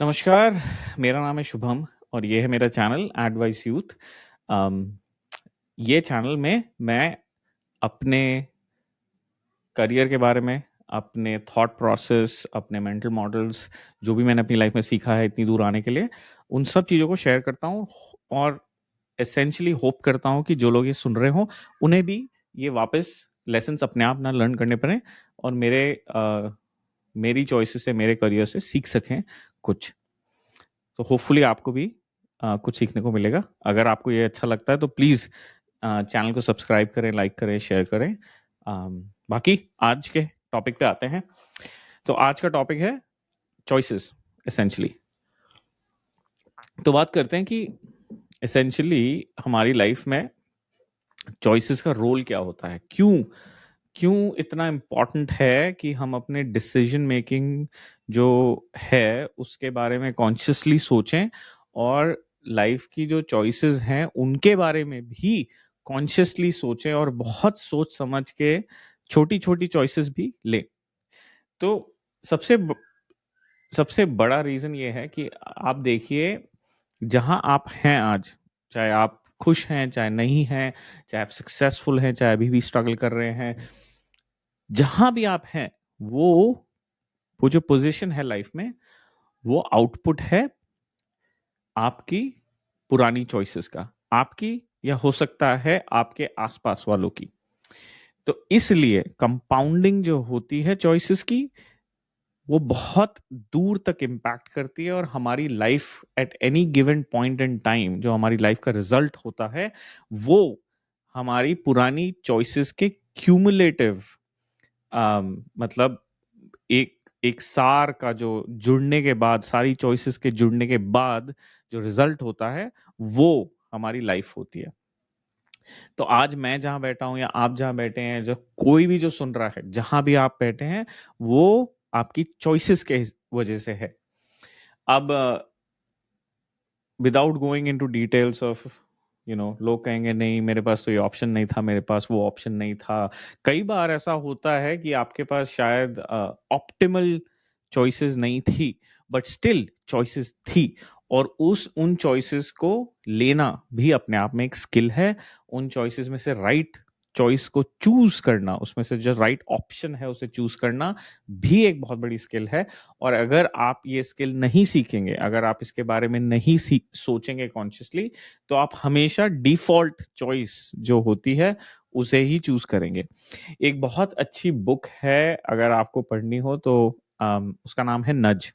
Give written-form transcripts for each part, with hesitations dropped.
नमस्कार, मेरा नाम है शुभम और ये है मेरा चैनल एडवाइस यूथ। अम, ये चैनल में मैं अपने करियर के बारे में, अपने थॉट प्रोसेस, अपने मेंटल मॉडल्स, जो भी मैंने अपनी लाइफ में सीखा है इतनी दूर आने के लिए, उन सब चीज़ों को शेयर करता हूँ और एसेंशियली होप करता हूँ कि जो लोग ये सुन रहे हों, उन्हें भी ये वापस लेसन्स अपने आप ना लर्न करने पड़ें और मेरी चॉइसेस से, मेरे करियर से सीख सकें कुछ। तो होपफुली आपको भी कुछ सीखने को मिलेगा। अगर आपको ये अच्छा लगता है तो प्लीज़ चैनल को सब्सक्राइब करें, लाइक करें, शेयर करें। बाकी आज के टॉपिक पे आते हैं। तो आज का टॉपिक है चॉइसेस एसेंशियली। तो बात करते हैं कि एसेंशियली हमारी लाइफ में चॉइसेस का रोल क्या होता है? क्यों क्यों इतना इम्पोर्टेंट है कि हम अपने डिसीजन मेकिंग जो है उसके बारे में कॉन्शियसली सोचें और लाइफ की जो चॉइसेस हैं उनके बारे में भी कॉन्शियसली सोचें और बहुत सोच समझ के छोटी छोटी चॉइसेस भी लें। तो सबसे ब- सबसे बड़ा रीजन ये है कि आप देखिए, जहां आप हैं आज, चाहे आप खुश हैं चाहे नहीं हैं, चाहे आप सक्सेसफुल हैं चाहे अभी भी स्ट्रगल कर रहे हैं, जहां भी आप हैं, वो जो पोजीशन है लाइफ में, वो आउटपुट है आपकी पुरानी चॉइसेस का, आपकी या हो सकता है आपके आसपास वालों की। तो इसलिए कंपाउंडिंग जो होती है चॉइसेस की, वो बहुत दूर तक इम्पैक्ट करती है और हमारी life at any given point in time, जो हमारी लाइफ का रिजल्ट होता है, वो हमारी पुरानी चॉइसेस के क्यूमुलेटिव, मतलब एक एक सार का जो जुड़ने के बाद, सारी चॉइसेस के जुड़ने के बाद जो रिजल्ट होता है, वो हमारी लाइफ होती है। तो आज मैं जहां बैठा हूं या आप जहां बैठे हैं, जो कोई भी जो सुन रहा है, जहां भी आप बैठे हैं, वो आपकी चॉइसेस के वजह से है। अब without going into details of, लोग कहेंगे नहीं मेरे पास तो ये ऑप्शन नहीं था, मेरे पास वो ऑप्शन नहीं था। कई बार ऐसा होता है कि आपके पास शायद ऑप्टिमल चॉइसेस नहीं थी, बट स्टिल चॉइसेस थी। और उस उन चॉइसेस को लेना भी अपने आप में एक स्किल है। उन चॉइसेस में से राइट चॉइस को चूज करना, उसमें से जो राइट ऑप्शन है उसे चूज करना भी एक बहुत बड़ी स्किल है। और अगर आप ये स्किल नहीं सीखेंगे, अगर आप इसके बारे में नहीं सोचेंगे कॉन्शियसली, तो आप हमेशा डिफॉल्ट चॉइस जो होती है उसे ही चूज करेंगे। एक बहुत अच्छी बुक है, अगर आपको पढ़नी हो तो उसका नाम है नज।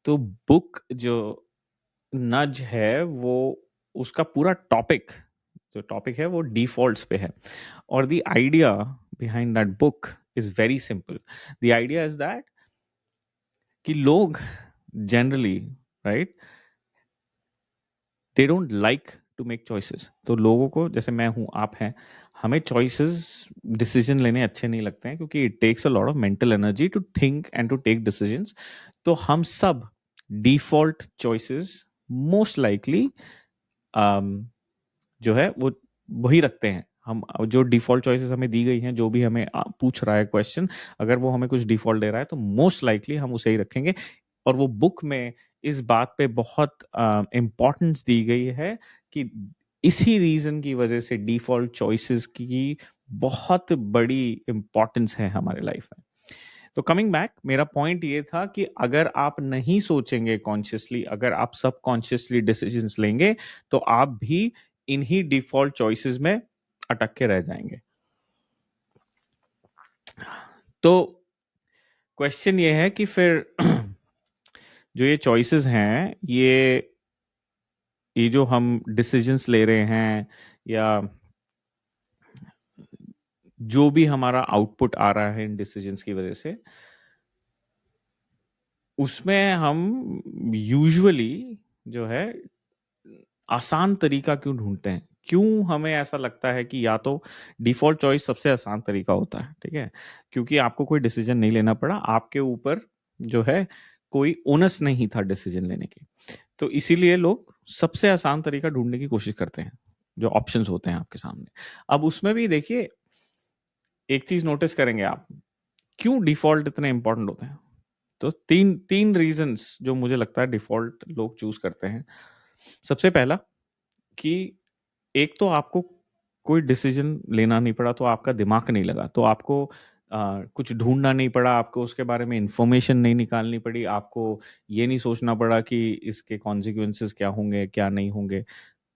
तो बुक जो नज है, वो उसका पूरा टॉपिक, जो टॉपिक है वो डिफॉल्ट्स पे है। और the idea behind that book is very simple. The idea is that कि लोग generally, right, they don't like to make choices. तो लोगों को, जैसे मैं हूं, आप हैं, हमें चॉइसेस, डिसीजन लेने अच्छे नहीं लगते हैं क्योंकि it takes a lot of mental energy to think and to take decisions. तो हम सब डिफॉल्ट चॉइसेस मोस्ट लाइकली जो है वो वही रखते हैं। हम जो डिफॉल्ट चॉइसेस हमें दी गई हैं, जो भी हमें पूछ रहा है क्वेश्चन, अगर वो हमें कुछ डिफॉल्ट दे रहा है तो मोस्ट लाइकली हम उसे ही रखेंगे। और वो बुक में इस बात पे बहुत इम्पोर्टेंस दी गई है कि इसी रीजन की वजह से डिफॉल्ट चॉइसेस की बहुत बड़ी इम्पोर्टेंस है हमारे लाइफ में। तो कमिंग बैक, मेरा पॉइंट ये था कि अगर आप नहीं सोचेंगे कॉन्शियसली, अगर आप सब कॉन्शियसली डिसीजंस लेंगे, तो आप भी इन्हीं डिफॉल्ट चॉइसेस में अटक के रह जाएंगे। तो क्वेश्चन ये है कि फिर जो ये चॉइसेस हैं, ये जो हम डिसीजंस ले रहे हैं, या जो भी हमारा आउटपुट आ रहा है इन डिसीजंस की वजह से, उसमें हम यूजुअली जो है आसान तरीका क्यों ढूंढते हैं? क्यों हमें ऐसा लगता है कि या तो डिफॉल्ट चॉइस सबसे आसान तरीका होता है, ठीक है, क्योंकि आपको कोई डिसीजन नहीं लेना पड़ा, आपके ऊपर जो है कोई ओनस नहीं था डिसीजन लेने की। तो इसीलिए लोग सबसे आसान तरीका ढूंढने की कोशिश करते हैं, जो ऑप्शंस होते हैं आपके सामने। अब उसमें भी देखिए, एक चीज नोटिस करेंगे आप, क्यों डिफॉल्ट इतने इंपॉर्टेंट होते हैं? तो तीन रीजंस जो मुझे लगता है डिफॉल्ट लोग चूज करते हैं। सबसे पहला कि एक तो आपको कोई डिसीजन लेना नहीं पड़ा, तो आपका दिमाग नहीं लगा, तो आपको कुछ ढूंढना नहीं पड़ा, आपको उसके बारे में इंफॉर्मेशन नहीं निकालनी पड़ी, आपको ये नहीं सोचना पड़ा कि इसके कॉन्सिक्वेंसेस क्या होंगे क्या नहीं होंगे,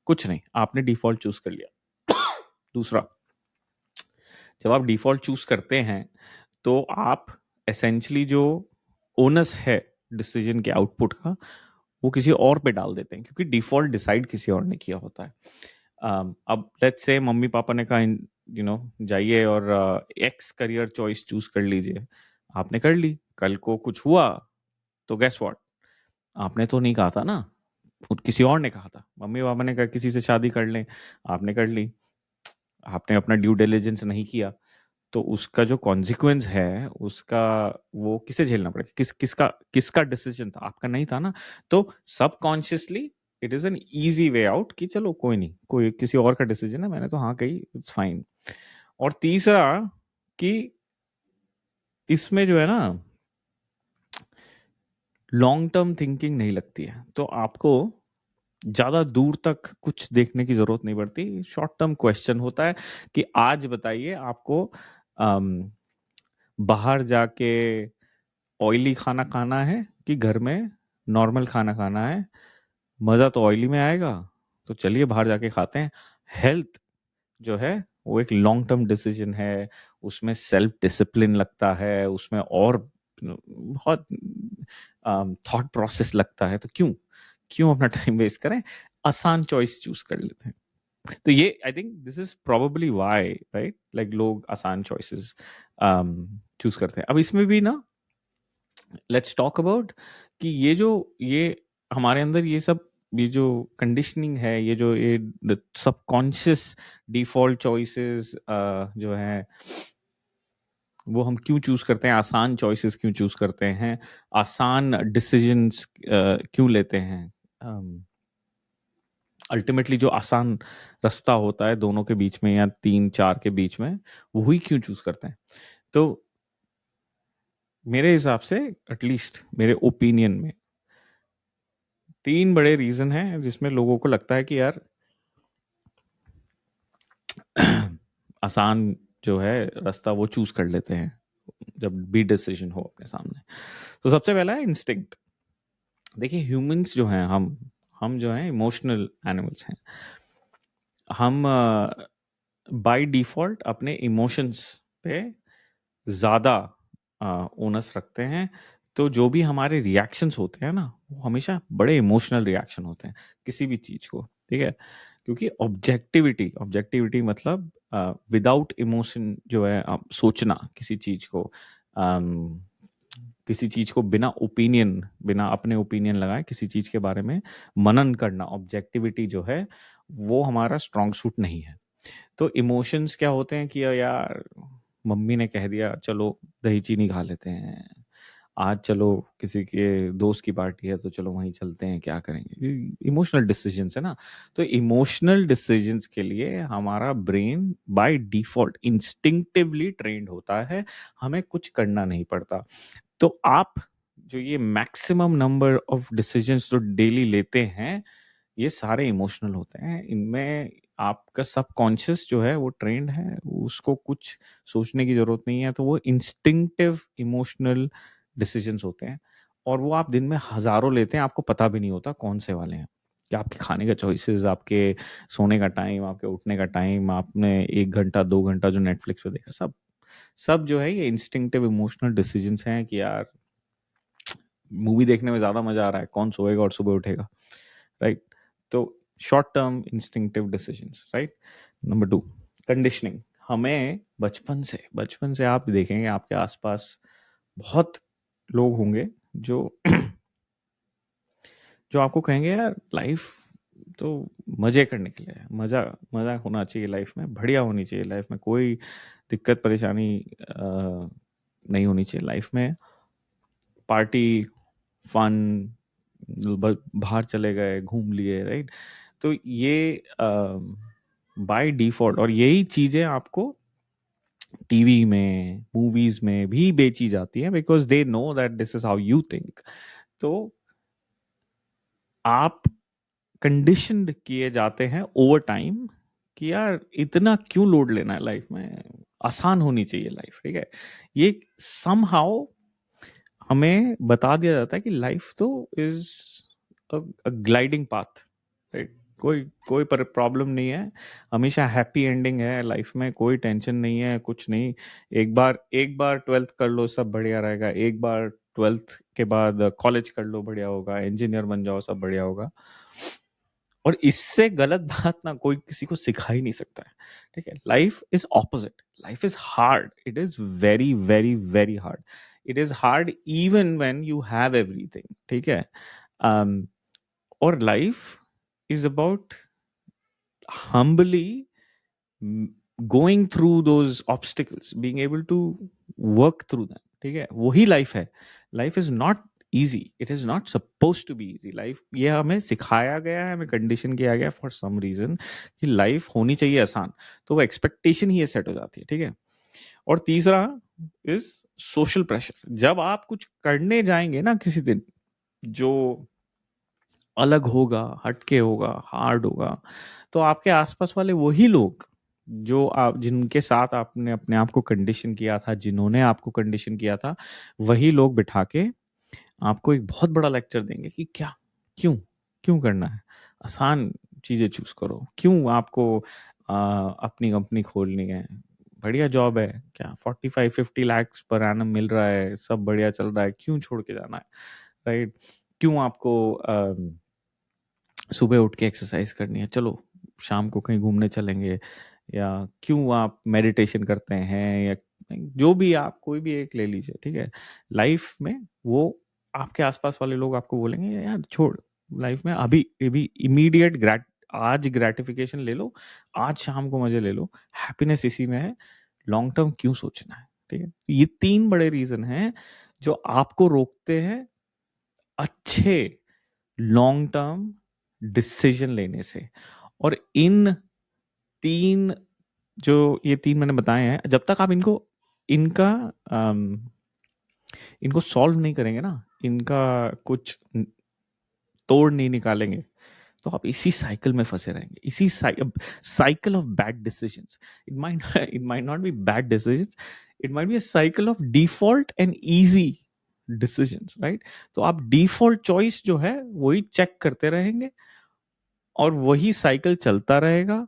कुछ नहीं, आपने डिफॉल्ट चूज कर लिया। दूसरा, जब आप डिफॉल्ट चूज करते हैं तो आप एसेंशली जो ओनस है डिसीजन के आउटपुट का, वो किसी और पे डाल देते हैं, क्योंकि डिफॉल्ट डिसाइड किसी और ने किया होता है। अब लेट्स से मम्मी पापा ने कहा जाइए और एक्स करियर चॉइस चूज कर लीजिए, आपने कर ली, कल को कुछ हुआ तो गेस व्हाट, आपने तो नहीं कहा था ना, किसी और ने कहा था, मम्मी पापा ने कहा किसी से शादी कर लें, आपने कर ली, आपने अपना ड्यू डिलिजेंस नहीं किया, तो उसका जो कॉन्सिक्वेंस है उसका वो किसे झेलना पड़ेगा, किसका किसका डिसीजन था, आपका नहीं था ना। तो subconsciously it is an easy way out कि चलो कोई नहीं, कोई किसी और का डिसीजन है, मैंने तो हाँ कही, इट्स फाइन। और तीसरा कि इसमें जो है ना, लॉन्ग टर्म थिंकिंग नहीं लगती है, तो आपको ज्यादा दूर तक कुछ देखने की जरूरत नहीं पड़ती। शॉर्ट टर्म क्वेश्चन होता है कि आज बताइए आपको अम, बाहर जाके ऑयली खाना खाना है कि घर में नॉर्मल खाना खाना है, मज़ा तो ऑयली में आएगा, तो चलिए बाहर जाके खाते हैं। हेल्थ जो है वो एक लॉन्ग टर्म डिसीजन है, उसमें सेल्फ डिसिप्लिन लगता है, उसमें और बहुत थॉट प्रोसेस लगता है, तो क्यों क्यों अपना टाइम वेस्ट करें, आसान चॉइस चूज कर लेते हैं। तो ये I think this is probably why, right, like लोग आसान चॉइसेस चूज करते हैं। अब इसमें भी ना, लेट्स टॉक अबाउट कि ये हमारे अंदर ये जो कंडीशनिंग है, ये जो ये सबकॉन्शियस डिफॉल्ट चॉइसेस जो है वो हम क्यों चूज करते हैं, आसान चॉइसेस क्यों चूज करते हैं, आसान डिसीजंस क्यों लेते हैं, अल्टीमेटली जो आसान रास्ता होता है दोनों के बीच में या तीन चार के बीच में, वही क्यों चूज करते हैं। तो मेरे हिसाब से, एटलीस्ट मेरे ओपिनियन में, तीन बड़े रीजन हैं जिसमें लोगों को लगता है कि यार आसान जो है रास्ता वो चूज कर लेते हैं जब भी डिसीजन हो अपने सामने। तो सबसे पहला है इंस्टिंक्ट। देखिए ह्यूमंस जो हैं, हम जो हैं इमोशनल एनिमल्स हैं। हम बाय डिफॉल्ट अपने इमोशंस पे ज़्यादा ओनस रखते हैं। तो जो भी हमारे रिएक्शंस होते हैं ना, वो हमेशा बड़े इमोशनल रिएक्शन होते हैं किसी भी चीज़ को, ठीक है। क्योंकि ऑब्जेक्टिविटी ऑब्जेक्टिविटी मतलब विदाउट इमोशन जो है, सोचना किसी चीज़ को, अम, किसी चीज़ को बिना अपने ओपिनियन लगाए किसी चीज़ के बारे में मनन करना, ऑब्जेक्टिविटी जो है वो हमारा स्ट्रॉन्ग सूट नहीं है। तो इमोशंस क्या होते हैं कि यार मम्मी ने कह दिया चलो दही चीनी खा लेते हैं, आज चलो किसी के दोस्त की पार्टी है तो चलो वहीं चलते हैं, क्या करेंगे, इमोशनल डिसीजंस है ना। तो इमोशनल डिसीजंस के लिए हमारा brain by default instinctively trend होता है, हमें कुछ करना नहीं पड़ता। तो आप जो ये मैक्सिमम नंबर ऑफ डिसीजंस जो डेली लेते हैं, ये सारे इमोशनल होते हैं। इनमें आपका सबकॉन्शियस जो है वो ट्रेंड है, उसको कुछ सोचने की जरूरत नहीं है, तो वो इंस्टिंक्टिव इमोशनल डिसीजंस होते हैं। और वो आप दिन में हजारों लेते हैं, आपको पता भी नहीं होता कौन से वाले हैं। कि आपके खाने का चॉइसेस, आपके सोने का टाइम, आपके उठने का टाइम, आपने 1 घंटा 2 घंटा जो नेटफ्लिक्स पे देखा, सब सब जो है ये इंस्टिंक्टिव इमोशनल डिसीजंस हैं कि यार मूवी देखने में ज्यादा मजा आ रहा है, कौन सोएगा और सुबह उठेगा, राइट। तो short term instinctive decisions, right. Number 2, conditioning. हमें बचपन से आप देखेंगे आपके आसपास बहुत लोग होंगे जो जो आपको कहेंगे यार लाइफ तो मजे करने के लिए है, मजा मजा होना चाहिए लाइफ में, बढ़िया होनी चाहिए लाइफ में, कोई दिक्कत परेशानी नहीं होनी चाहिए लाइफ में, पार्टी, फन, बाहर चले गए, घूम लिए, राइट। तो ये बाय डिफॉल्ट, और यही चीजें आपको टीवी में, मूवीज में भी बेची जाती है, because they know that this is how you think. तो आप कंडीशनड किए जाते हैं ओवर टाइम कि यार इतना क्यों लोड लेना है लाइफ में, आसान होनी चाहिए लाइफ, ठीक है। ये समहाउ हमें बता दिया जाता है कि लाइफ तो इज ग्लाइडिंग पाथ, राइट। कोई कोई पर प्रॉब्लम नहीं है, हमेशा हैप्पी एंडिंग है लाइफ में, कोई टेंशन नहीं है, कुछ नहीं। एक बार 12th कर लो सब बढ़िया रहेगा, एक बार 12th के बाद कॉलेज कर लो बढ़िया होगा, इंजीनियर बन जाओ सब बढ़िया होगा। और इससे गलत बात ना कोई किसी को सिखा ही नहीं सकता है, ठीक है। Life is opposite, life is hard, it is very very very hard. It is hard even when you have everything, ठीक है। um, और life is about humbly going through those obstacles, being able to work through them, ठीक है। वही life है। Life is not easy, it is not suppose to be easy. Life ये हमें सिखाया गया है, हमें कंडीशन किया गया फॉर सम रीजन कि लाइफ होनी चाहिए आसान, तो वो एक्सपेक्टेशन ही ये सेट हो जाती है, ठीक है। और तीसरा इज सोशल प्रेशर। जब आप कुछ करने जाएंगे ना किसी दिन जो अलग होगा, हटके होगा, हार्ड होगा, तो आपके आसपास वाले वही लोग जो आप जिनके साथ आपने अपने आप को कंडीशन किया था, जिन्होंने आपको कंडीशन किया था, वही लोग बिठा के आपको एक बहुत बड़ा लेक्चर देंगे कि क्या, क्यों क्यों करना है, आसान चीजें चूज करो, क्यों आपको अपनी कंपनी खोलनी है, बढ़िया जॉब है, क्या 45-50 लाख पर एनम मिल रहा है, सब बढ़िया चल रहा है, क्यों छोड़ के जाना है, राइट। क्यों आपको सुबह उठ के एक्सरसाइज करनी है, चलो शाम को कहीं घूमने चलेंगे, या क्यों आप मेडिटेशन करते हैं, या जो भी आप कोई भी एक ले लीजिए, ठीक है। लाइफ में वो आपके आसपास वाले लोग आपको बोलेंगे यार छोड़, लाइफ में अभी अभी इमीडिएट आज ग्रेटिफिकेशन ले लो, आज शाम को मजे ले लो, हैप्पीनेस इसी में है, लॉन्ग टर्म क्यों सोचना है, ठीक है। ये तीन बड़े रीजन हैं जो आपको रोकते हैं अच्छे लॉन्ग टर्म डिसीजन लेने से। और इन तीन जो ये तीन मैंने बताए हैं, जब तक आप इनका इनको सॉल्व नहीं करेंगे ना, इनका कुछ तोड़ नहीं निकालेंगे, तो आप इसी साइकिल में फंसे रहेंगे, इसी cycle of bad decisions. It might not be bad decisions, it might be a cycle of default and easy decisions, right. तो आप डिफॉल्ट चॉइस जो है वही चेक करते रहेंगे, और वही साइकिल चलता रहेगा,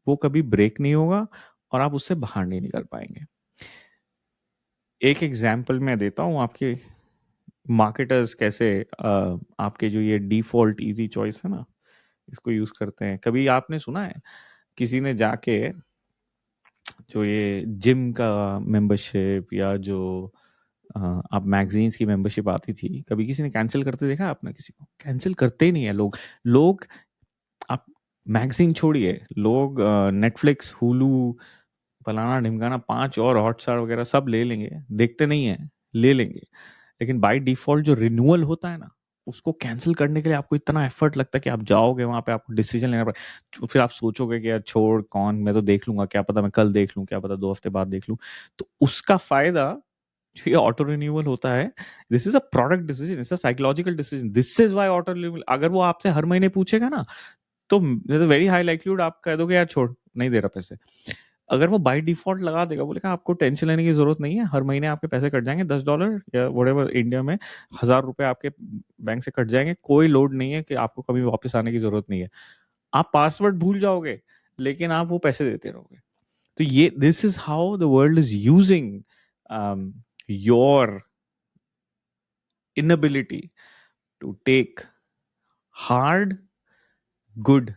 वो कभी ब्रेक नहीं होगा, और आप उससे बाहर नहीं निकल पाएंगे। एक एग्जाम्पल मैं देता हूँ आपके, मार्केटर्स कैसे आपके जो ये डिफॉल्ट इजी चॉइस है ना, इसको यूज करते हैं। कभी आपने सुना है किसी ने जाके जो ये जिम का मेंबरशिप, या जो आप मैगजीन्स की मेंबरशिप आती थी, कभी किसी ने कैंसिल करते देखा है आपने? किसी को कैंसिल करते ही नहीं है लोग। लोग, आप मैगजीन छोड़िए, लोग नेटफ्लिक्स, हुलू, फलाना ढिमकाना, 5 और हॉटस्टार वगैरह सब ले लेंगे, देखते नहीं है, ले लेंगे। लेकिन बाय डिफॉल्ट जो रिन्यूअल होता है ना, उसको कैंसिल करने के लिए आपको इतना एफर्ट लगता है कि आप जाओगे वहां पे, आपको डिसीजन लेना पड़ेगा, फिर आप सोचोगे कि यार छोड़, कौन, मैं तो देख लूंगा, क्या पता मैं कल देख लूं, क्या पता 2 हफ्ते बाद देख लूं। तो उसका फायदा जो ये ऑटो रिन्यूअल होता है, this is a product decision, it's a psychological decision, this is why auto renewal. अगर वो आपसे हर महीने पूछेगा ना, तो वेरी हाई लाइक्लीहुड आप कह दोगे यार छोड़, नहीं दे रहा पैसे। अगर वो बाय डिफॉल्ट लगा देगा, बोलेगा आपको टेंशन लेने की जरूरत नहीं है, हर महीने आपके पैसे कट जाएंगे, $10 या व्हाटएवर, इंडिया में ₹1000 आपके बैंक से कट जाएंगे, कोई लोड नहीं है कि आपको कभी वापस आने की जरूरत नहीं है। आप पासवर्ड भूल जाओगे, लेकिन आप वो पैसे देते रहोगे। तो ये this is how the world is using your inability to take hard, good,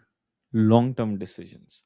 long term decisions.